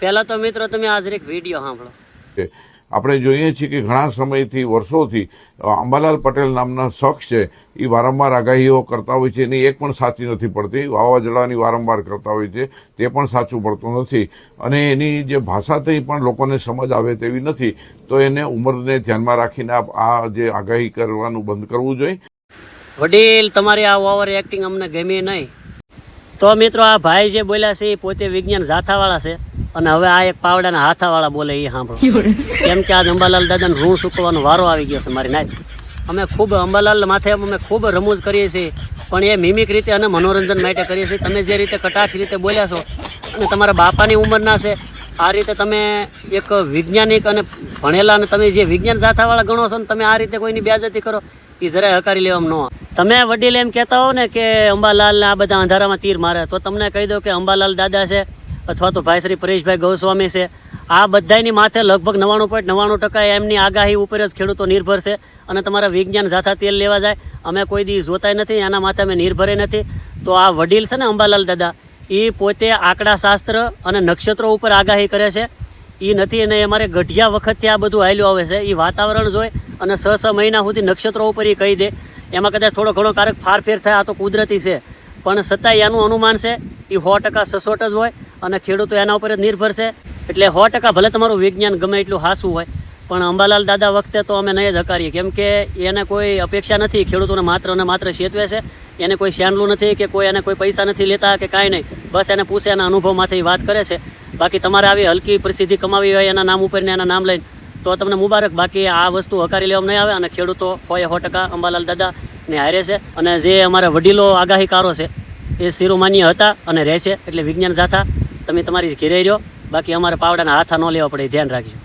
પહેલા તો મિત્રો તમે આજ એક વિડીયો સાંભળો. આપણે જોઈએ છીએ કે ઘણા સમયથી વર્ષોથી અંબાલાલ પટેલ નામના શખ્સ છે એ વારંવાર આગાહીઓ કરતા હોય છે એની એક પણ સાચી નથી પડતી. વાવાઝોડાની વારંવાર કરતા હોય છે તે પણ સાચું પડતું નથી અને એની જે ભાષાથી પણ લોકોને સમજ આવે તેવી નથી. તો એને ઉંમરને ધ્યાનમાં રાખીને આ જે આગાહી કરવાનું બંધ કરવું જોઈએ. વડીલ, તમારી આ ઓવર એક્ટિંગ અમને ગમી નહીં. તો મિત્રો આ ભાઈ જે બોલ્યા છે એ પોતે વિજ્ઞાન જાથાવાળા છે અને હવે આ એક પાવડાના હાથાવાળા બોલે એ સાંભળો. કેમ કે આજ અંબાલાલ દાદાને ઋણ ચૂકવવાનો વારો આવી ગયો છે મારી નાય. અમે ખૂબ અંબાલાલ માથે અમે ખૂબ રમૂજ કરીએ છીએ પણ એ મિમિક રીતે અને મનોરંજન માટે કરીએ છીએ. તમે જે રીતે કટાક્ષ રીતે બોલ્યા છો અને તમારા બાપાની ઉંમરના છે આ રીતે તમે એક વૈજ્ઞાનિક અને ભણેલા અને તમે જે વિજ્ઞાન જાથાવાળા ગણો છો ને તમે આ રીતે કોઈની બેઇજ્જતી કરો એ જરાય હકારી લેવામાં ન. તમે વડીલ એમ કહેતા હો ને કે અંબાલાલને આ બધા અંધારામાં તીર મારે તો તમને કહી દો કે અંબાલાલ દાદા છે અથવા તો ભાઈ શ્રી પરેશભાઈ ગોસ્વામી છે આ બધાની માથે લગભગ 99.99% એમની આગાહી ઉપર જ ખેડૂતો નિર્ભર છે. અને તમારા વિજ્ઞાન જાથા તેલ લેવા જાય અમે કોઈ દી જોતાય નથી, એના માથે અમે નિર્ભરે નથી. તો આ વડીલ છે ને અંબાલાલ દાદા એ પોતે આંકડા શાસ્ત્ર અને નક્ષત્રો ઉપર આગાહી કરે છે એ નથી. અને અમારે ગઢિયા વખતથી આ બધું હાલ્યું આવે છે. એ વાતાવરણ જોઈ અને 6 મહિના સુધી નક્ષત્રો ઉપર એ કહી દે. એમાં કદાચ થોડો ઘણો કારક ફારફેર થાય આ તો કુદરતી છે પણ છતાંય એનું અનુમાન છે એ 100% સચોટ જ હોય અને ખેડૂતો એના ઉપર જ નિર્ભર છે. એટલે 100% ભલે તમારું વિજ્ઞાન ગમે એટલું હાસું હોય પણ અંબાલાલ દાદા વખતે તો અમે નહીં જ હકારીએ. કેમ કે એને કોઈ અપેક્ષા નથી, ખેડૂતોને માત્ર અને માત્ર શેતવે છે. એને કોઈ શાનલું નથી કે કોઈ એને કોઈ પૈસા નથી લેતા કે કાંઈ નહીં. બસ એને પૂછે એના અનુભવમાંથી વાત કરે છે. બાકી તમારે આવી હલકી પ્રસિદ્ધિ કમાવી હોય એના નામ ઉપર ને એના નામ લઈને તો તમને મુબારક. બાકી આ વસ્તુ હકારી લેવામાં નહીં આવે અને ખેડૂતો 100% અંબાલાલ દાદા ને હારે છે. અને જે અમારા વડીલો આગાહીકારો છે એ શિરોમાન્ય હતા અને રહેશે. એટલે વિજ્ઞાન જાથા તમે તમારી ઘેરે રહ્યો. બાકી અમારે પાવડાના હાથા ન લેવા પડે, ધ્યાન રાખજો.